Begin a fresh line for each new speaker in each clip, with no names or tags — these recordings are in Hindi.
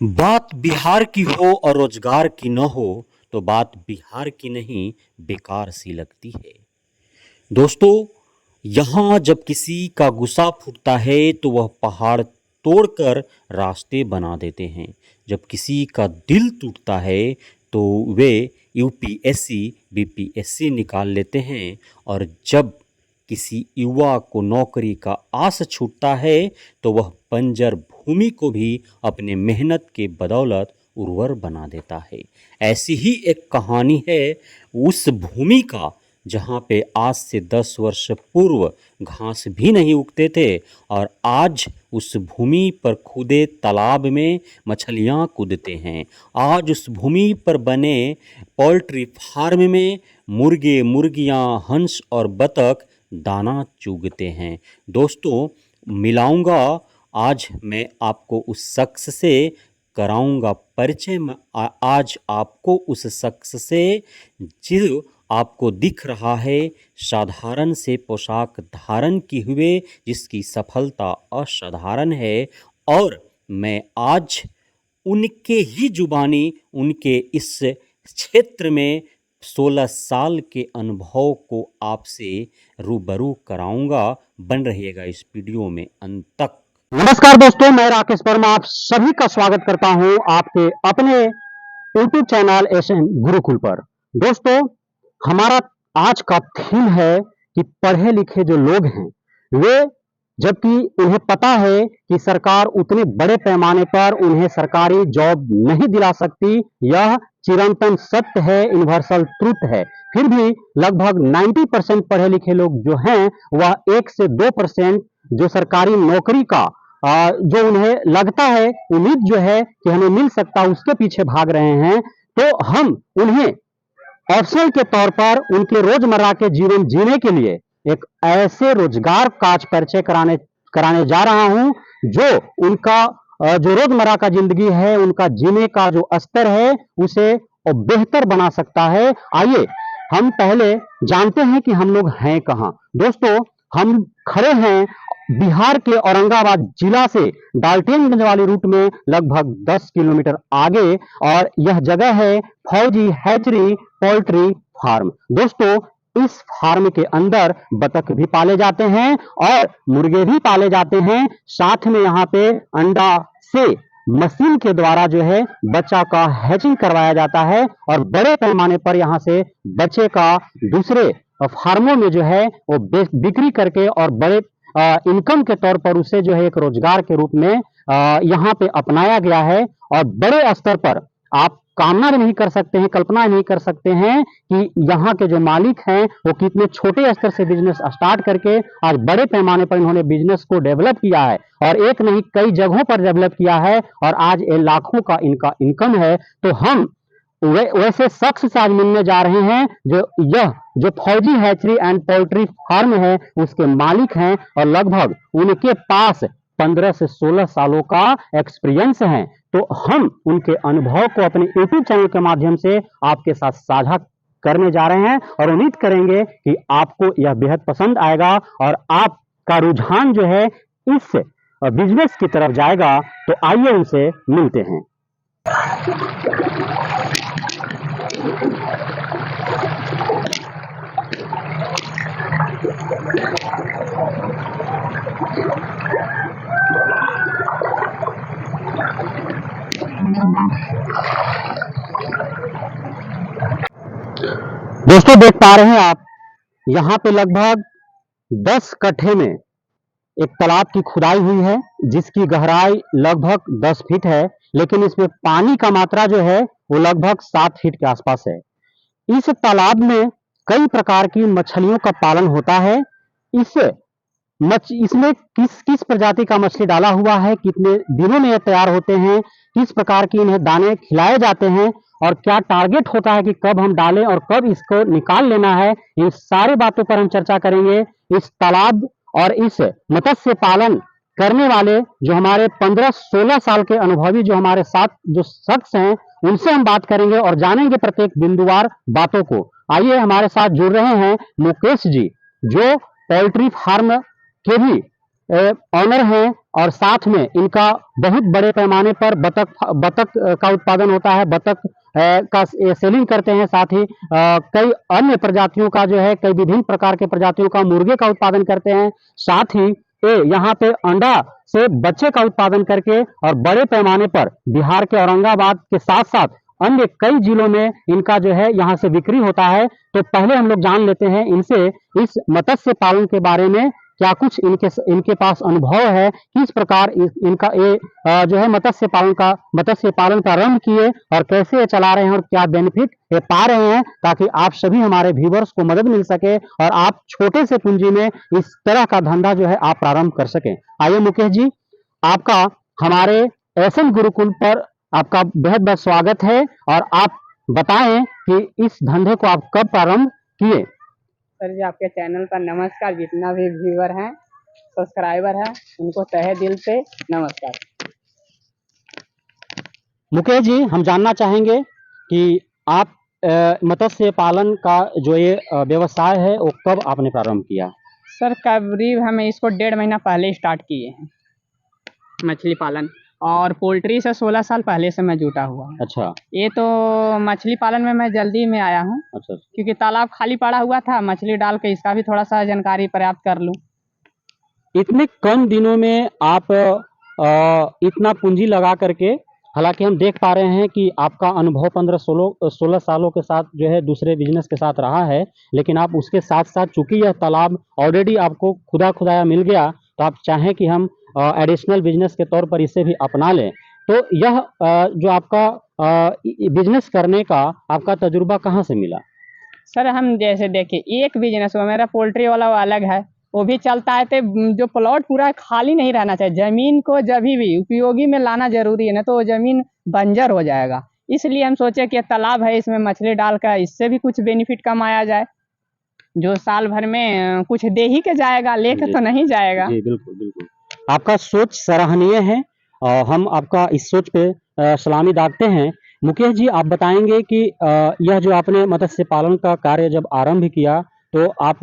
बात बिहार की हो और रोजगार की न हो तो बात बिहार की नहीं बेकार सी लगती है। दोस्तों, यहाँ जब किसी का गुस्सा फूटता है तो वह पहाड़ तोड़कर रास्ते बना देते हैं। जब किसी का दिल टूटता है तो वे यूपीएससी बीपीएससी निकाल लेते हैं, और जब किसी युवा को नौकरी का आस छूटता है तो वह बंजर भूमि को भी अपने मेहनत के बदौलत उर्वर बना देता है। ऐसी ही एक कहानी है उस भूमि का जहाँ पे आज से 10 वर्ष पूर्व घास भी नहीं उगते थे, और आज उस भूमि पर खुदे तालाब में मछलियाँ कूदते हैं। आज उस भूमि पर बने पोल्ट्री फार्म में मुर्गे मुर्गियाँ हंस और बतख दाना चुगते हैं। दोस्तों, मिलाऊंगा आज मैं आपको उस शख्स से, कराऊंगा परिचय में आज आपको उस शख्स से जो आपको दिख रहा है साधारण से पोशाक धारण किए हुए, जिसकी सफलता असाधारण है। और मैं आज उनके ही जुबानी उनके इस क्षेत्र में 16 साल के अनुभव को आपसे रूबरू कराऊंगा। बन रहिएगा इस वीडियो में अंत तक।
नमस्कार दोस्तों, मैं राकेश वर्मा आप सभी का स्वागत करता हूं आपके अपने यूट्यूब चैनल एसएन गुरुकुल पर। दोस्तों, हमारा आज का थीम है कि पढ़े लिखे जो लोग हैं वे, जबकि उन्हें पता है कि सरकार उतने बड़े पैमाने पर उन्हें सरकारी जॉब नहीं दिला सकती, यह चिरंतन सत्य है, यूनिवर्सल ट्रुथ है, फिर भी लगभग 90% पढ़े लिखे लोग जो हैं वह 1 से 2% जो सरकारी नौकरी का जो उन्हें लगता है, उम्मीद जो है कि हमें मिल सकता है, उसके पीछे भाग रहे हैं। तो हम उन्हें ऑप्शनल के तौर पर उनके रोजमर्रा के जीवन जीने के लिए एक ऐसे रोजगार का परिचय कराने जा रहा हूं जो उनका जो रोजमर्रा का जिंदगी है, उनका जीने का जो स्तर है उसे बेहतर बना सकता है। आइए हम पहले जानते हैं कि हम लोग हैं कहां। दोस्तों, हम खड़े हैं बिहार के औरंगाबाद जिला से डाल्टनगंज वाली रूट में लगभग 10 किलोमीटर आगे, और यह जगह है फौजी हैचरी पोल्ट्री फार्म। दोस्तों, इस फार्म के अंदर बतख भी पाले जाते हैं और मुर्गे भी पाले जाते हैं। साथ में यहाँ पे अंडा से मशीन के द्वारा जो है बच्चा का हैचिंग करवाया जाता है, और बड़े पैमाने पर यहाँ से बच्चे का दूसरे फार्मों में जो है वो बिक्री करके और बड़े इनकम के तौर पर उसे जो है एक रोजगार के रूप में यहाँ पे अपनाया गया है। और बड़े स्तर पर आप कामना नहीं कर सकते हैं, कल्पना नहीं कर सकते हैं कि यहाँ के जो मालिक हैं वो कितने छोटे स्तर से बिजनेस स्टार्ट करके आज बड़े पैमाने पर इन्होंने बिजनेस को डेवलप किया है, और एक नहीं कई जगहों पर डेवलप किया है, और आज ये लाखों का इनका इनकम है। तो हम वैसे शख्स से आज मिलने जा रहे हैं जो फौजी हैचरी एंड पोल्ट्री फार्म है उसके मालिक हैं, और लगभग उनके पास 15 से 16 सालों का एक्सपीरियंस है। तो हम उनके अनुभव को अपने यूट्यूब चैनल के माध्यम से आपके साथ साझा करने जा रहे हैं, और उम्मीद करेंगे कि आपको यह बेहद पसंद आएगा और आपका रुझान जो है इस बिजनेस की तरफ जाएगा। तो आइए उनसे मिलते हैं। दोस्तों, देख पा रहे हैं आप यहाँ पे लगभग 10 कट्ठे में एक तालाब की खुदाई हुई है, जिसकी गहराई लगभग 10 फीट है, लेकिन इसमें पानी का मात्रा जो है वो लगभग 7 फीट के आसपास है। इस तालाब में कई प्रकार की मछलियों का पालन होता है। इसमें किस किस प्रजाति का मछली डाला हुआ है, कितने दिनों में ये तैयार होते हैं, किस प्रकार की इन्हें दाने खिलाए जाते हैं, और क्या टारगेट होता है कि कब हम डालें और कब इसको निकाल लेना है, इन सारी बातों पर हम चर्चा करेंगे। इस तालाब और इस मत्स्य पालन करने वाले जो हमारे 15-16 साल के अनुभवी जो हमारे साथ जो शख्स हैं उनसे हम बात करेंगे और जानेंगे प्रत्येक बिंदुवार बातों को। आइए, हमारे साथ जुड़ रहे हैं मुकेश जी, जो पोल्ट्री फार्म के भी ऑनर हैं और साथ में इनका बहुत बड़े पैमाने पर बतख का उत्पादन होता है। बतख का ये सेलिंग करते हैं। साथ ही कई अन्य प्रजातियों का जो है, कई विभिन्न प्रकार के प्रजातियों का मुर्गे का उत्पादन करते हैं। साथ ही ये यहाँ पे अंडा से बच्चे का उत्पादन करके और बड़े पैमाने पर बिहार के औरंगाबाद के साथ साथ अन्य कई जिलों में इनका जो है यहाँ से बिक्री होता है। तो पहले हम लोग जान लेते हैं इनसे इस मत्स्य पालन के बारे में, क्या कुछ इनके पास अनुभव है, किस प्रकार इनका ये जो है मत्स्य पालन प्रारंभ किए और कैसे ये चला रहे हैं और क्या बेनिफिट ये पा रहे हैं, ताकि आप सभी हमारे व्यूवर्स को मदद मिल सके और आप छोटे से पूंजी में इस तरह का धंधा जो है आप प्रारंभ कर सकें। आइए मुकेश जी, आपका हमारे एसएन गुरुकुल पर आपका बेहद बेहद स्वागत है और आप बताएं कि इस धंधे को आप कब प्रारंभ किए।
सर जी, आपके चैनल पर नमस्कार। जितना भी व्यूअर हैं, सब्सक्राइबर हैं, उनको तहे दिल से नमस्कार।
मुकेश जी, हम जानना चाहेंगे कि आप मत्स्य पालन का जो ये व्यवसाय है वो कब आपने प्रारंभ किया।
सर करीब हमें इसको 1.5 महीना पहले स्टार्ट किए हैं मछली पालन, और पोल्ट्री से 16 साल पहले से मैं जुटा हुआ हूँ।
अच्छा
ये तो मछली पालन में मैं जल्दी में आया हूँ।
अच्छा।
क्योंकि तालाब खाली पड़ा हुआ था, मछली डाल के इसका भी थोड़ा सा जानकारी प्राप्त कर लूँ।
इतने कम दिनों में आप इतना पूंजी लगा करके, हालांकि हम देख पा रहे हैं कि आपका अनुभव 15-16 सालों के साथ जो है दूसरे बिजनेस के साथ रहा है, लेकिन आप उसके साथ साथ चूंकि यह तालाब ऑलरेडी आपको खुदाया मिल गया, तो आप चाहें कि हम एडिशनल बिजनेस के तौर पर इसे भी अपना लें। तो यह जो आपका बिजनेस करने का आपका तजुर्बा कहाँ से मिला।
सर हम जैसे देखिए, एक बिजनेस हुआ मेरा पोल्ट्री वाला, वो अलग है, वो भी चलता है। तो जो प्लॉट पूरा खाली नहीं रहना चाहिए, जमीन को जब भी उपयोगी में लाना जरूरी है, ना तो वो जमीन बंजर हो जाएगा। इसलिए हम सोचे कि तालाब है, इसमें मछली डालकर इससे भी कुछ बेनिफिट कमाया जाए, जो साल भर में कुछ दे ही के जाएगा, लेकर तो नहीं जाएगा।
जी बिल्कुल बिल्कुल, आपका सोच सराहनीय है और हम आपका इस सोच पे सलामी दागते हैं। मुकेश जी, आप बताएंगे कि यह जो आपने मत्स्य पालन का कार्य जब आरंभ किया, तो आप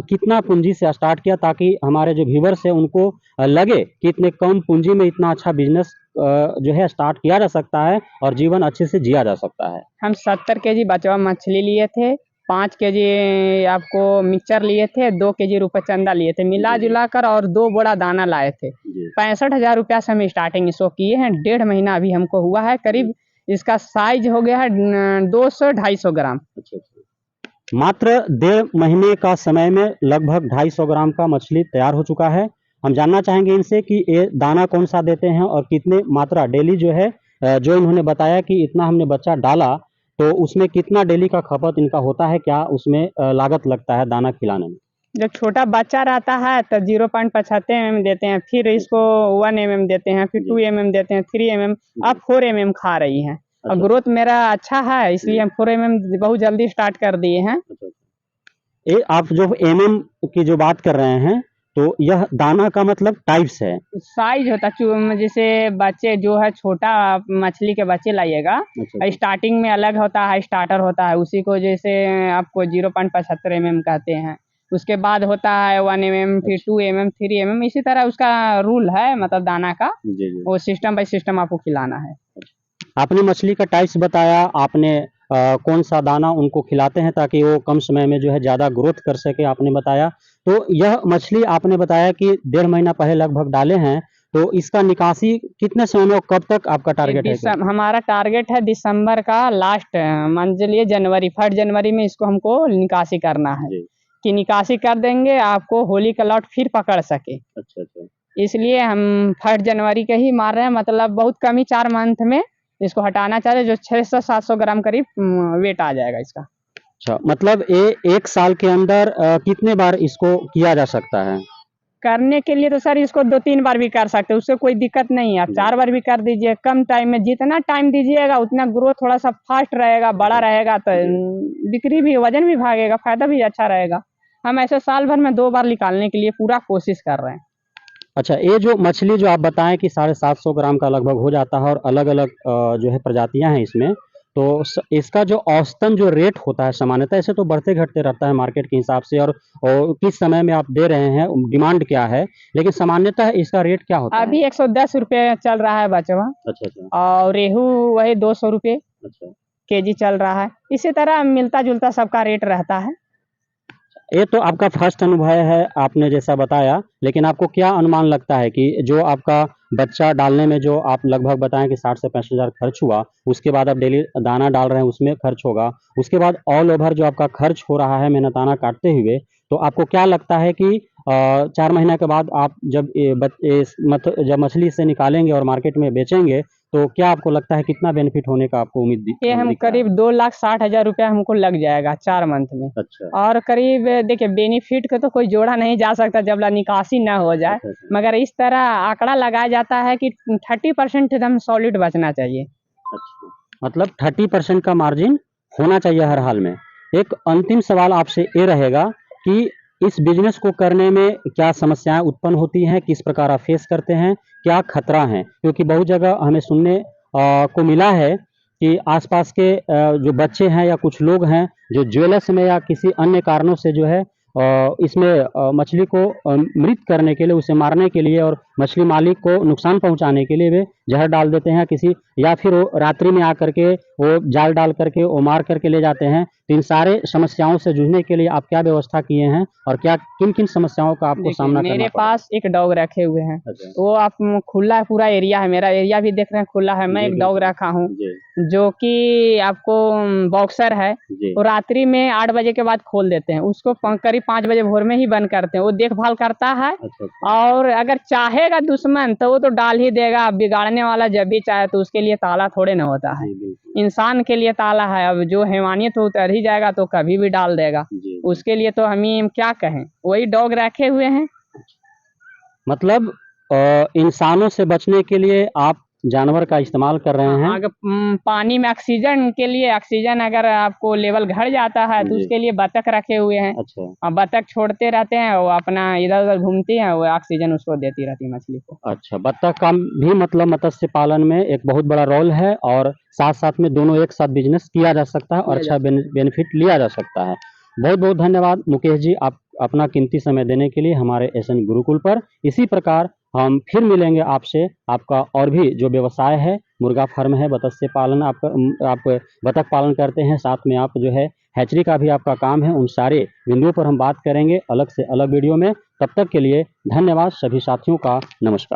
कितना पूंजी से स्टार्ट किया, ताकि हमारे जो व्यूवर्स हैं उनको लगे कि इतने कम पूंजी में इतना अच्छा बिजनेस जो है स्टार्ट किया जा सकता है और जीवन अच्छे से जिया जा सकता है।
हम 70 केजी बचवा मछली लिए थे, 5 केजी आपको मिक्सचर लिए थे, 2 केजी रुपचंदा लिए थे मिला जुला कर, और 2 बोरा दाना लाए थे। 65,000 रुपया से हम स्टार्टिंग इसको किए हैं। 1.5 महीना अभी हमको हुआ है। करीब इसका साइज हो गया है 200-250 ग्राम।
मात्र 1.5 महीने का समय में लगभग 250 ग्राम का मछली तैयार हो चुका है। हम जानना चाहेंगे इनसे कि ये दाना कौन सा देते हैं और कितने मात्रा डेली जो है, जो इन्होंने बताया कि इतना हमने बच्चा डाला, तो उसमें कितना डेली का खपत इनका होता है, क्या उसमें लागत लगता है दाना खिलाने में।
जब छोटा बच्चा रहता है तो 0.75 mm देते हैं, फिर इसको 1 mm देते हैं, फिर 2 mm देते हैं, 3 mm, अब 4 mm खा रही हैं। और ग्रोथ मेरा अच्छा है, इसलिए हम 4 mm बहुत जल्दी स्टार्ट कर दिए हैं।
ये आप जो MM की जो बात कर रहे हैं, तो यह दाना का मतलब टाइप्स है,
साइज होता है। जैसे बच्चे जो है, छोटा मछली के बच्चे लाइएगा, स्टार्टिंग में अलग होता है, स्टार्टर होता है, उसी को जैसे आपको 0.75 mm कहते हैं। उसके बाद होता है 1 mm, फिर 2 mm, 3 mm, इसी तरह उसका रूल है, मतलब दाना का। वो सिस्टम बाय सिस्टम आपको खिलाना है।
आपने मछली का टाइप्स बताया, आपने कौन सा दाना उनको खिलाते हैं ताकि वो कम समय में जो है ज़्यादा ग्रोथ कर सके, आपने बताया। तो यह मछली आपने बताया कि 1.5 महीना पहले लगभग डाले हैं, तो इसका निकासी कितने समय में, कब तक आपका टारगेट है?
हमारा टारगेट है दिसंबर का लास्ट मंथ, चलिए जनवरी, 1 जनवरी में इसको हमको निकासी करना है। कि निकासी कर देंगे, आपको होली का लॉट फिर पकड़ सके। अच्छा। इसलिए हम 1 जनवरी के ही मार रहे हैं, मतलब बहुत कम ही 4 मंथ में इसको हटाना चाह रहे हैं, जो 600-700 ग्राम करीब वेट आ जाएगा इसका।
अच्छा, मतलब ये 1 साल के अंदर कितने बार इसको किया जा सकता है?
करने के लिए तो सर इसको 2-3 बार भी कर सकते हैं, उससे कोई दिक्कत नहीं है। आप 4 बार भी कर दीजिए, कम टाइम में। जितना टाइम दीजिएगा उतना ग्रोथ थोड़ा सा फास्ट रहेगा, बड़ा रहेगा, तो बिक्री भी, वजन भी भागेगा, फायदा भी अच्छा रहेगा। हम ऐसे साल भर में 2 बार निकालने के लिए पूरा कोशिश कर रहे हैं।
अच्छा, ये जो मछली जो आप बताएं कि 750 ग्राम का लगभग हो जाता है और अलग अलग जो है प्रजातियां हैं इसमें, तो इसका जो औसतन जो रेट होता है सामान्यतः, ऐसे तो बढ़ते घटते रहता है मार्केट के हिसाब से, और किस समय में आप दे रहे हैं, डिमांड क्या है, लेकिन सामान्यतः इसका रेट क्या होता है?
अभी 110 रुपये चल रहा है बचवा,
अच्छा अच्छा
और रेहू वही 200 रुपये
अच्छा।
केजी चल रहा है। इसी तरह मिलता जुलता सबका रेट रहता है।
ये तो आपका फर्स्ट अनुभव है, आपने जैसा बताया, लेकिन आपको क्या अनुमान लगता है कि जो आपका बच्चा डालने में जो आप लगभग बताएं कि 60 से 65 हज़ार खर्च हुआ, उसके बाद आप डेली दाना डाल रहे हैं उसमें खर्च होगा, उसके बाद ऑल ओवर जो आपका खर्च हो रहा है मेहनताना काटते हुए, तो आपको क्या लगता है कि 4 महीने के बाद आप जब जब मछली से निकालेंगे और मार्केट में बेचेंगे, तो क्या आपको लगता है कितना बेनिफिट होने का आपको उम्मीद
ये हम
दिख रहा है?
करीब 2,60,000 रुपया हमको लग जाएगा 4 मंथ में।
अच्छा
और करीब देखिए बेनिफिट का तो कोई जोड़ा नहीं जा सकता जब तक निकासी ना हो जाए,
अच्छा अच्छा
मगर इस तरह आंकड़ा लगाया जाता है कि 30% एकदम सॉलिड बचना चाहिए।
अच्छा, मतलब 30% का मार्जिन होना चाहिए हर हाल में। एक अंतिम सवाल आपसे ये रहेगा कि इस बिज़नेस को करने में क्या समस्याएँ उत्पन्न होती हैं? किस प्रकार आप फेस करते हैं? क्या खतरा है? क्योंकि बहुत जगह हमें सुनने को मिला है कि आस-पास के जो बच्चे हैं या कुछ लोग हैं, जो ज्वेलर्स में या किसी अन्य कारणों से जो है इसमें मछली को मृत करने के लिए, उसे मारने के लिए और मछली मालिक को नुकसान पहुँचाने के लिए वे ज़हर डाल देते हैं किसी, या फिर वो रात्रि में आकर के वो जाल डाल करके वो मार करके ले जाते हैं। तो इन सारे समस्याओं से जूझने के लिए आप क्या व्यवस्था किए हैं और क्या किन-किन समस्याओं का आपको
देखिए
सामना करना
मेरे
पड़ा?
पास एक डॉग रखे हुए हैं।
अच्छा।
वो आप खुला पूरा एरिया है, मेरा एरिया भी देख रहे हैं खुला है। मैं
जी,
एक डॉग
बिल्कुल।
रखा हूँ
जी,
जो कि आपको बॉक्सर है।
जी।
वो रात्रि में 8 बजे के बाद खोल देते हैं। उसको करीब 5 बजे भोर में ही बंद करते हैं। वो देखभाल करता है,
अच्छा, अच्छा।
और अगर चाहेगा दुश्मन तो वो तो डाल ही देगा। बिगाड़ने वाला जब भी चाहे तो उसके लिए ताला थोड़े ना होता है।
जी, बिल्कुल।
इंसान के लिए ताला है। अब जो हैवानियत तो उतर ही जाएगा तो कभी भी डाल देगा।
जी, जी।
उसके लिए तो हम क्या कहें, वही डॉग रखे हुए हैं।
मतलब इंसानों से बचने के लिए आप जानवर का इस्तेमाल कर रहे हैं।
अगर पानी में ऑक्सीजन के लिए, ऑक्सीजन अगर आपको लेवल घट जाता है तो
जी।
उसके लिए बतख रखे हुए हैं।
अच्छा,
और बतख छोड़ते रहते हैं, वो अपना इधर-उधर घूमती हैं, वो ऑक्सीजन उसको देती रहती है मछली को।
अच्छा, बत्तख का भी मतलब मत्स्य पालन में एक बहुत बड़ा रोल है, और साथ-साथ में दोनों एक साथ बिज़नेस किया जा सकता है और अच्छा बेनिफिट लिया जा सकता है। बहुत-बहुत धन्यवाद मुकेश जी, आप अपना कीमती समय देने के लिए हमारे एसएन गुरुकुल पर। इसी प्रकार हम फिर मिलेंगे आपसे, आपका और भी जो व्यवसाय है, मुर्गा फार्म है, मत्स्य पालन आप बतख पालन करते हैं, साथ में आप जो है हैचरी का भी आपका काम है, उन सारे बिंदुओं पर हम बात करेंगे अलग से अलग वीडियो में। तब तक के लिए धन्यवाद सभी साथियों का, नमस्कार।